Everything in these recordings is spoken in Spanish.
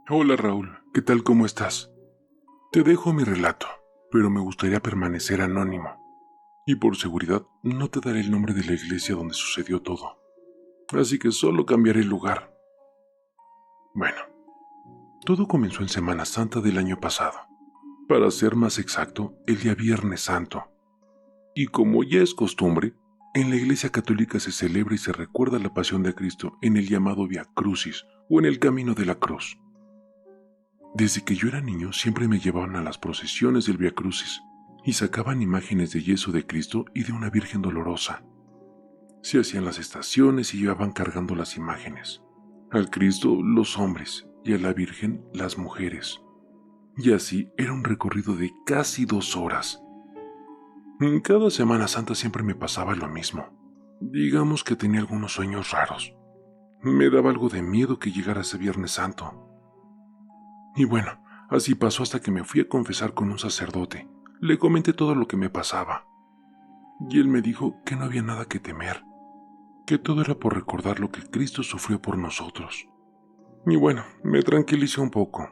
Hola Raúl, ¿qué tal? ¿Cómo estás? Te dejo mi relato, pero me gustaría permanecer anónimo. Y por seguridad, no te daré el nombre de la iglesia donde sucedió todo. Así que solo cambiaré el lugar. Bueno, todo comenzó en Semana Santa del año pasado. Para ser más exacto, el día Viernes Santo. Y como ya es costumbre, en la iglesia católica se celebra y se recuerda la pasión de Cristo en el llamado Via Crucis o en el camino de la cruz. Desde que yo era niño siempre me llevaban a las procesiones del Via Crucis y sacaban imágenes de yeso de Cristo y de una Virgen dolorosa. Se hacían las estaciones y llevaban cargando las imágenes. Al Cristo los hombres y a la Virgen las mujeres. Y así era un recorrido de casi 2 horas. En cada Semana Santa siempre me pasaba lo mismo. Digamos que tenía algunos sueños raros. Me daba algo de miedo que llegara ese Viernes Santo. Y bueno, así pasó hasta que me fui a confesar con un sacerdote. Le comenté todo lo que me pasaba. Y él me dijo que no había nada que temer, que todo era por recordar lo que Cristo sufrió por nosotros. Y bueno, me tranquilicé un poco.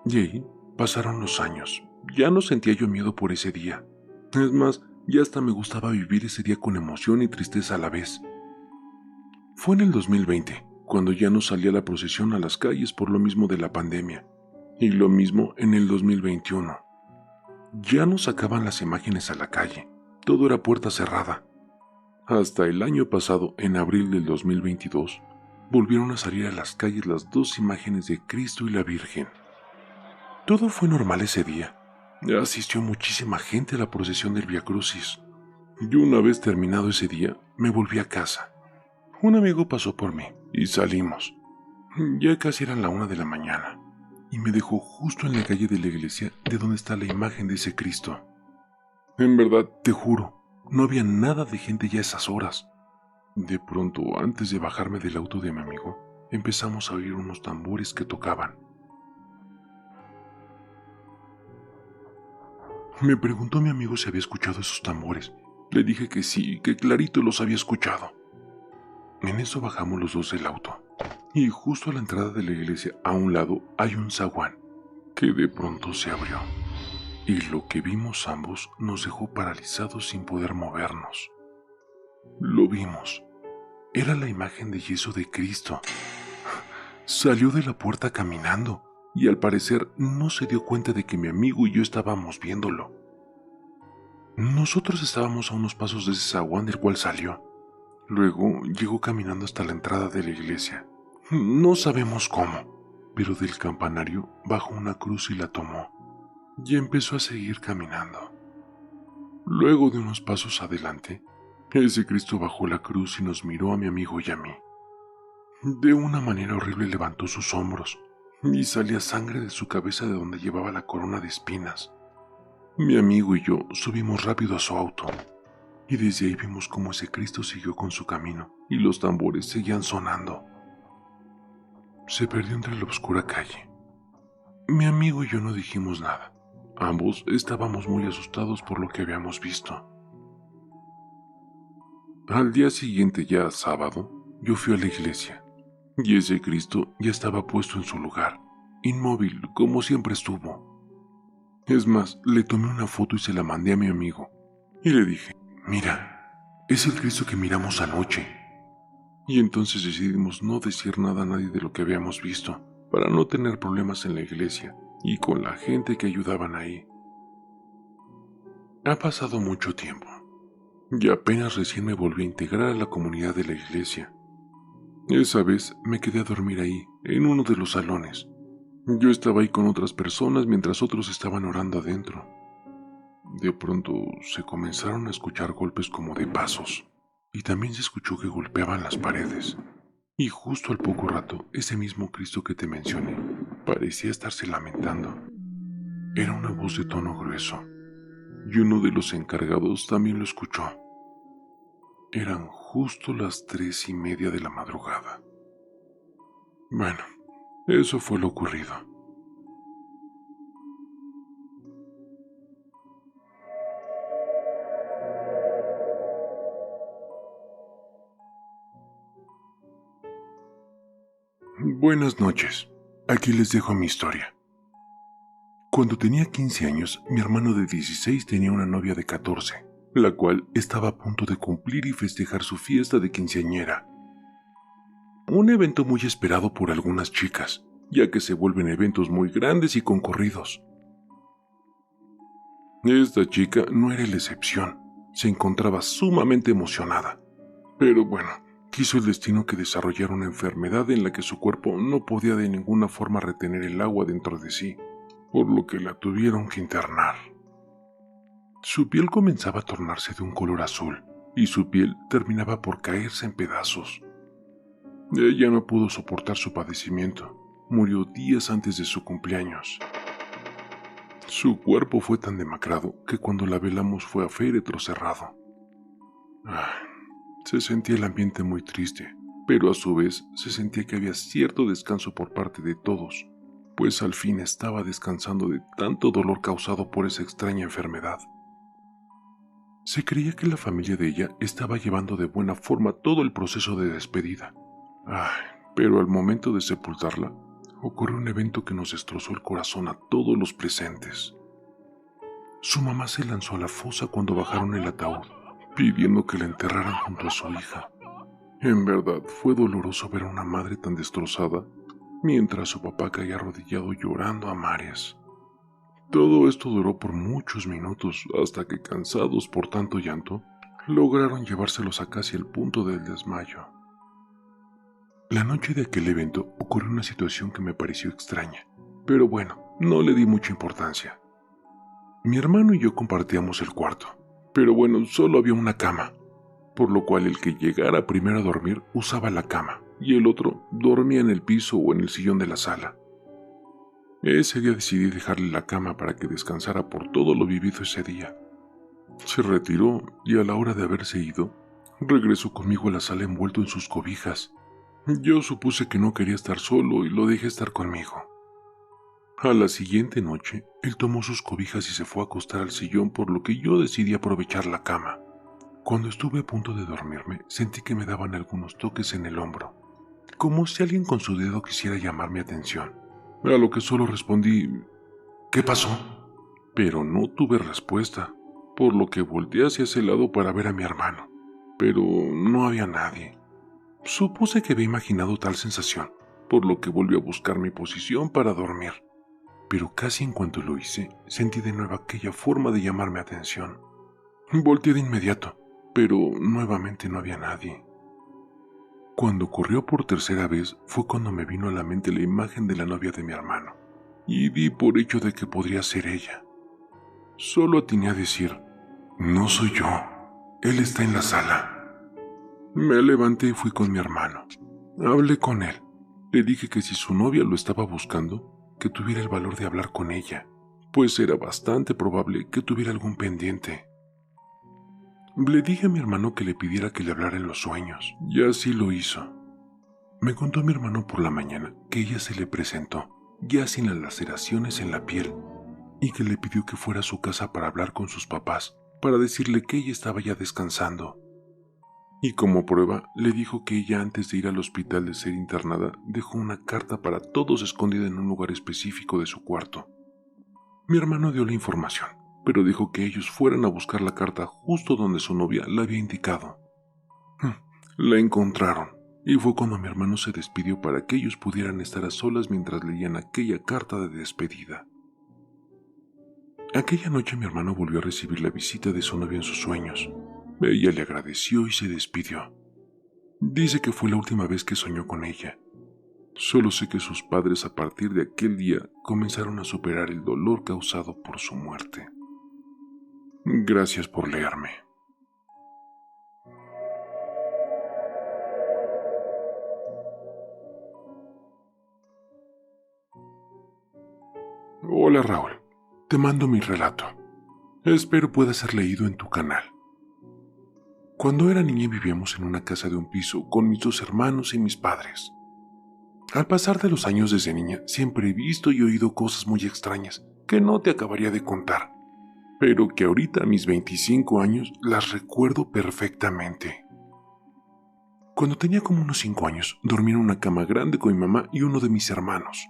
Y ahí pasaron los años. Ya no sentía yo miedo por ese día. Es más, ya hasta me gustaba vivir ese día con emoción y tristeza a la vez. Fue en el 2020, cuando ya no salía la procesión a las calles por lo mismo de la pandemia. Y lo mismo en el 2021. Ya no sacaban las imágenes a la calle, todo era puerta cerrada. Hasta el año pasado, en abril del 2022, volvieron a salir a las calles las dos imágenes de Cristo y la Virgen. Todo fue normal ese día. Asistió muchísima gente a la procesión del Via Crucis. Y una vez terminado ese día, me volví a casa. Un amigo pasó por mí y salimos. Ya casi eran la 1 de la mañana y me dejó justo en la calle de la iglesia de donde está la imagen de ese Cristo. En verdad, te juro, no había nada de gente ya a esas horas. De pronto, antes de bajarme del auto de mi amigo, empezamos a oír unos tambores que tocaban. Me preguntó mi amigo si había escuchado esos tambores. Le dije que sí, que clarito los había escuchado. En eso bajamos los dos del auto. Y justo a la entrada de la iglesia, a un lado, hay un zaguán, que de pronto se abrió. Y lo que vimos ambos nos dejó paralizados sin poder movernos. Lo vimos. Era la imagen de yeso de Cristo. Salió de la puerta caminando y al parecer no se dio cuenta de que mi amigo y yo estábamos viéndolo. Nosotros estábamos a unos pasos de ese zaguán del cual salió. Luego llegó caminando hasta la entrada de la iglesia. No sabemos cómo, pero del campanario bajó una cruz y la tomó. Y empezó a seguir caminando. Luego de unos pasos adelante, ese Cristo bajó la cruz y nos miró a mi amigo y a mí. De una manera horrible levantó sus hombros y salía sangre de su cabeza de donde llevaba la corona de espinas. Mi amigo y yo subimos rápido a su auto y desde ahí vimos cómo ese Cristo siguió con su camino y los tambores seguían sonando. Se perdió entre la oscura calle. Mi amigo y yo no dijimos nada. Ambos estábamos muy asustados por lo que habíamos visto. Al día siguiente, ya sábado, yo fui a la iglesia. Y ese Cristo ya estaba puesto en su lugar, inmóvil como siempre estuvo. Es más, le tomé una foto y se la mandé a mi amigo. Y le dije, mira, es el Cristo que miramos anoche. Y entonces decidimos no decir nada a nadie de lo que habíamos visto, para no tener problemas en la iglesia y con la gente que ayudaban ahí. Ha pasado mucho tiempo, y apenas recién me volví a integrar a la comunidad de la iglesia. Esa vez me quedé a dormir ahí, en uno de los salones. Yo estaba ahí con otras personas mientras otros estaban orando adentro. De pronto se comenzaron a escuchar golpes como de pasos, y también se escuchó que golpeaban las paredes. Y justo al poco rato, ese mismo Cristo que te mencioné parecía estarse lamentando. Era una voz de tono grueso, y uno de los encargados también lo escuchó. Eran justo las 3:30 de la madrugada. Bueno, eso fue lo ocurrido. Buenas noches. Aquí les dejo mi historia. Cuando tenía 15 años, mi hermano de 16 tenía una novia de 14, la cual estaba a punto de cumplir y festejar su fiesta de quinceañera. Un evento muy esperado por algunas chicas, ya que se vuelven eventos muy grandes y concurridos. Esta chica no era la excepción, se encontraba sumamente emocionada. Pero bueno, quiso el destino que desarrollara una enfermedad en la que su cuerpo no podía de ninguna forma retener el agua dentro de sí, por lo que la tuvieron que internar. Su piel comenzaba a tornarse de un color azul, y su piel terminaba por caerse en pedazos. Ella no pudo soportar su padecimiento, murió días antes de su cumpleaños. Su cuerpo fue tan demacrado que cuando la velamos fue a féretro cerrado. Se sentía el ambiente muy triste, pero a su vez se sentía que había cierto descanso por parte de todos, pues al fin estaba descansando de tanto dolor causado por esa extraña enfermedad. Se creía que la familia de ella estaba llevando de buena forma todo el proceso de despedida. Pero al momento de sepultarla, ocurrió un evento que nos destrozó el corazón a todos los presentes. Su mamá se lanzó a la fosa cuando bajaron el ataúd, pidiendo que la enterraran junto a su hija. En verdad, fue doloroso ver a una madre tan destrozada, mientras su papá caía arrodillado llorando a mares. Todo esto duró por muchos minutos, hasta que, cansados por tanto llanto, lograron llevárselos a casi el punto del desmayo. La noche de aquel evento ocurrió una situación que me pareció extraña, pero bueno, no le di mucha importancia. Mi hermano y yo compartíamos el cuarto, pero bueno, solo había una cama, por lo cual el que llegara primero a dormir usaba la cama, y el otro dormía en el piso o en el sillón de la sala. Ese día decidí dejarle la cama para que descansara por todo lo vivido ese día. Se retiró y a la hora de haberse ido, regresó conmigo a la sala envuelto en sus cobijas. Yo supuse que no quería estar solo y lo dejé estar conmigo. A la siguiente noche, él tomó sus cobijas y se fue a acostar al sillón, por lo que yo decidí aprovechar la cama. Cuando estuve a punto de dormirme, sentí que me daban algunos toques en el hombro, como si alguien con su dedo quisiera llamar mi atención, a lo que solo respondí, ¿qué pasó? Pero no tuve respuesta, por lo que volteé hacia ese lado para ver a mi hermano, pero no había nadie. Supuse que había imaginado tal sensación, por lo que volví a buscar mi posición para dormir, pero casi en cuanto lo hice, sentí de nuevo aquella forma de llamarme atención. Volteé de inmediato, pero nuevamente no había nadie. Cuando ocurrió por tercera vez fue cuando me vino a la mente la imagen de la novia de mi hermano, y di por hecho de que podría ser ella. Solo atiné a decir, no soy yo, él está en la sala. Me levanté y fui con mi hermano. Hablé con él. Le dije que si su novia lo estaba buscando, que tuviera el valor de hablar con ella, pues era bastante probable que tuviera algún pendiente. Le dije a mi hermano que le pidiera que le hablara en los sueños, y así lo hizo. Me contó mi hermano por la mañana que ella se le presentó, ya sin las laceraciones en la piel, y que le pidió que fuera a su casa para hablar con sus papás, para decirle que ella estaba ya descansando. Y como prueba, le dijo que ella, antes de ir al hospital de ser internada, dejó una carta para todos escondida en un lugar específico de su cuarto. Mi hermano dio la información, pero dijo que ellos fueran a buscar la carta justo donde su novia la había indicado. La encontraron, y fue cuando mi hermano se despidió para que ellos pudieran estar a solas mientras leían aquella carta de despedida. Aquella noche mi hermano volvió a recibir la visita de su novia en sus sueños. Ella le agradeció y se despidió. Dice que fue la última vez que soñó con ella. Solo sé que sus padres a partir de aquel día comenzaron a superar el dolor causado por su muerte. Gracias por leerme. Hola Raúl, te mando mi relato. Espero pueda ser leído en tu canal. Cuando era niña vivíamos en una casa de un piso con mis dos hermanos y mis padres. Al pasar de los años desde niña siempre he visto y oído cosas muy extrañas que no te acabaría de contar, pero que ahorita a mis 25 años las recuerdo perfectamente. Cuando tenía como unos 5 años dormía en una cama grande con mi mamá y uno de mis hermanos.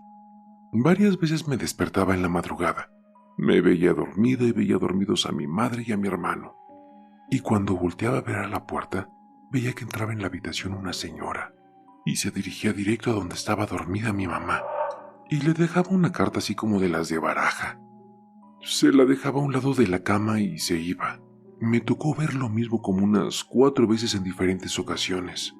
Varias veces me despertaba en la madrugada. Me veía dormida y veía dormidos a mi madre y a mi hermano. Y cuando volteaba a ver a la puerta, veía que entraba en la habitación una señora y se dirigía directo a donde estaba dormida mi mamá y le dejaba una carta así como de las de baraja. Se la dejaba a un lado de la cama y se iba. Me tocó ver lo mismo como unas 4 veces en diferentes ocasiones.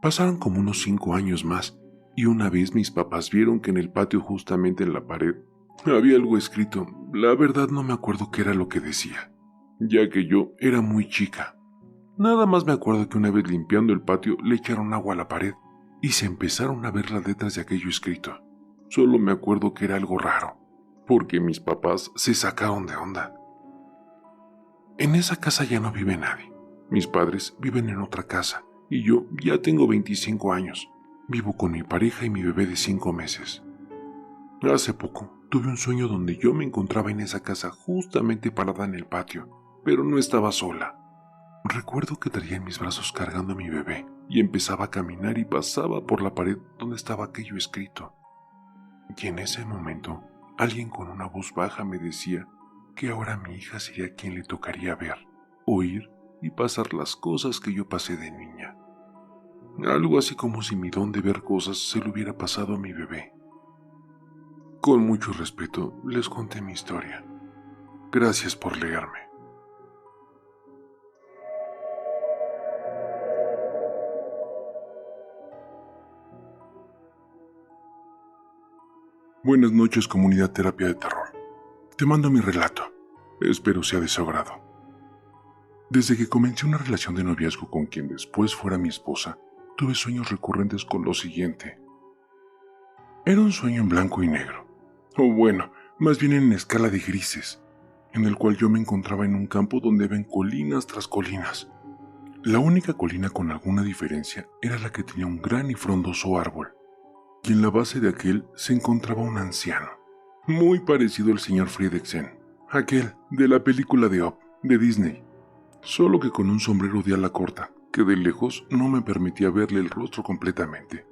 Pasaron como unos 5 años más y una vez mis papás vieron que en el patio, justamente en la pared, había algo escrito. La verdad no me acuerdo qué era lo que decía, ya que yo era muy chica. Nada más me acuerdo que una vez limpiando el patio le echaron agua a la pared y se empezaron a ver las letras de aquello escrito. Solo me acuerdo que era algo raro, porque mis papás se sacaron de onda. En esa casa ya no vive nadie. Mis padres viven en otra casa y yo ya tengo 25 años. Vivo con mi pareja y mi bebé de 5 meses. Hace poco tuve un sueño donde yo me encontraba en esa casa justamente parada en el patio, pero no estaba sola. Recuerdo que traía en mis brazos cargando a mi bebé y empezaba a caminar y pasaba por la pared donde estaba aquello escrito. Y en ese momento, alguien con una voz baja me decía que ahora mi hija sería quien le tocaría ver, oír y pasar las cosas que yo pasé de niña. Algo así como si mi don de ver cosas se lo hubiera pasado a mi bebé. Con mucho respeto les conté mi historia. Gracias por leerme. Buenas noches, comunidad Terapia de Terror. Te mando mi relato. Espero sea de su agrado. Desde que comencé una relación de noviazgo con quien después fuera mi esposa, tuve sueños recurrentes con lo siguiente. Era un sueño en blanco y negro, o bueno, más bien en escala de grises, en el cual yo me encontraba en un campo donde ven colinas tras colinas. La única colina con alguna diferencia era la que tenía un gran y frondoso árbol, y en la base de aquel se encontraba un anciano, muy parecido al señor Fredricksen, aquel de la película de Up, de Disney, solo que con un sombrero de ala corta, que de lejos no me permitía verle el rostro completamente.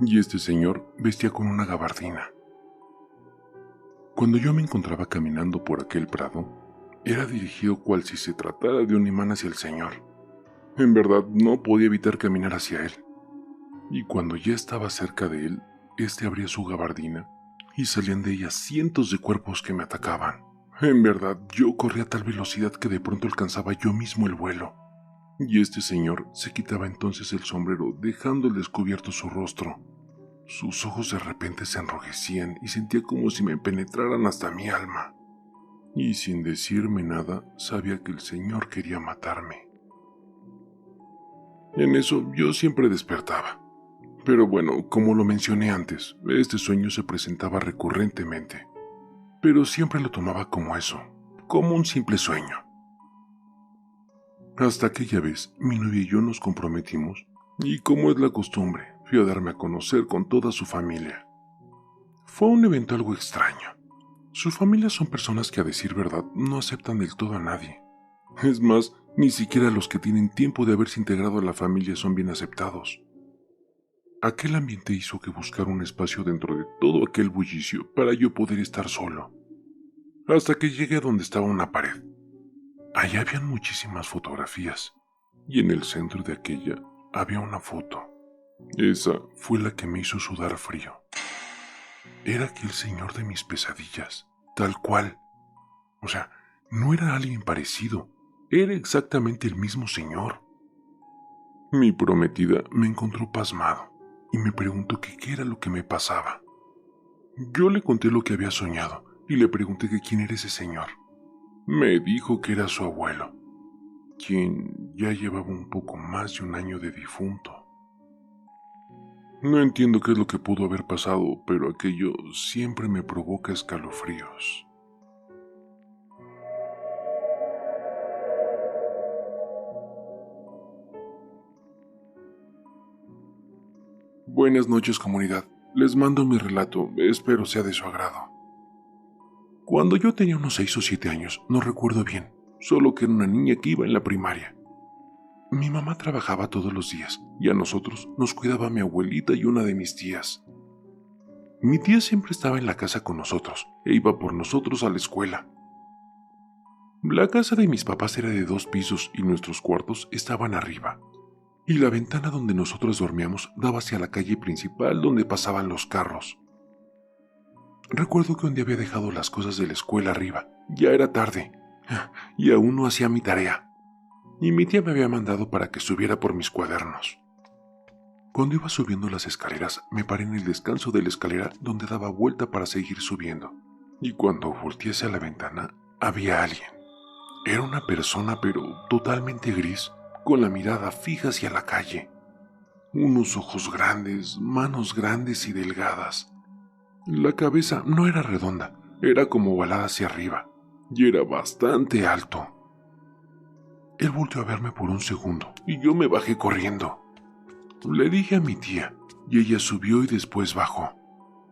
Y este señor vestía con una gabardina. Cuando yo me encontraba caminando por aquel prado, era dirigido cual si se tratara de un imán hacia el señor. En verdad no podía evitar caminar hacia él. Y cuando ya estaba cerca de él, este abría su gabardina y salían de ella cientos de cuerpos que me atacaban. En verdad, yo corría a tal velocidad que de pronto alcanzaba yo mismo el vuelo. Y este señor se quitaba entonces el sombrero, dejando al descubierto su rostro. Sus ojos de repente se enrojecían y sentía como si me penetraran hasta mi alma. Y sin decirme nada, sabía que el señor quería matarme. En eso yo siempre despertaba. Pero bueno, como lo mencioné antes, este sueño se presentaba recurrentemente. Pero siempre lo tomaba como eso, como un simple sueño. Hasta aquella vez, mi novia y yo nos comprometimos, y como es la costumbre, fui a darme a conocer con toda su familia. Fue un evento algo extraño. Sus familias son personas que, a decir verdad, no aceptan del todo a nadie. Es más, ni siquiera los que tienen tiempo de haberse integrado a la familia son bien aceptados. Aquel ambiente hizo que buscara un espacio dentro de todo aquel bullicio para yo poder estar solo. Hasta que llegué a donde estaba una pared. Allá habían muchísimas fotografías, y en el centro de aquella había una foto. Esa fue la que me hizo sudar frío. Era aquel señor de mis pesadillas, tal cual. O sea, no era alguien parecido, era exactamente el mismo señor. Mi prometida me encontró pasmado y me preguntó que qué era lo que me pasaba. Yo le conté lo que había soñado y le pregunté que quién era ese señor. Me dijo que era su abuelo, quien ya llevaba un poco más de un año de difunto. No entiendo qué es lo que pudo haber pasado, pero aquello siempre me provoca escalofríos. Buenas noches, comunidad. Les mando mi relato, espero sea de su agrado. Cuando yo tenía unos 6 o 7 años, no recuerdo bien, solo que era una niña que iba en la primaria. Mi mamá trabajaba todos los días y a nosotros nos cuidaba mi abuelita y una de mis tías. Mi tía siempre estaba en la casa con nosotros e iba por nosotros a la escuela. La casa de mis papás era de 2 pisos y nuestros cuartos estaban arriba, y la ventana donde nosotros dormíamos daba hacia la calle principal donde pasaban los carros. Recuerdo que un día había dejado las cosas de la escuela arriba, ya era tarde, y aún no hacía mi tarea, y mi tía me había mandado para que subiera por mis cuadernos. Cuando iba subiendo las escaleras, me paré en el descanso de la escalera donde daba vuelta para seguir subiendo, y cuando volteé hacia la ventana, había alguien. Era una persona, pero totalmente gris, con la mirada fija hacia la calle. Unos ojos grandes, manos grandes y delgadas. La cabeza no era redonda, era como ovalada hacia arriba, y era bastante alto. Él volteó a verme por un segundo, y yo me bajé corriendo. Le dije a mi tía, y ella subió y después bajó.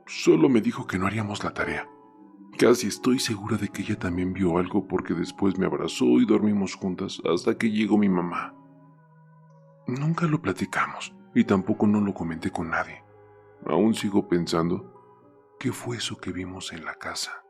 Solo me dijo que no haríamos la tarea. Casi estoy segura de que ella también vio algo porque después me abrazó y dormimos juntas hasta que llegó mi mamá. Nunca lo platicamos y tampoco no lo comenté con nadie. Aún sigo pensando qué fue eso que vimos en la casa.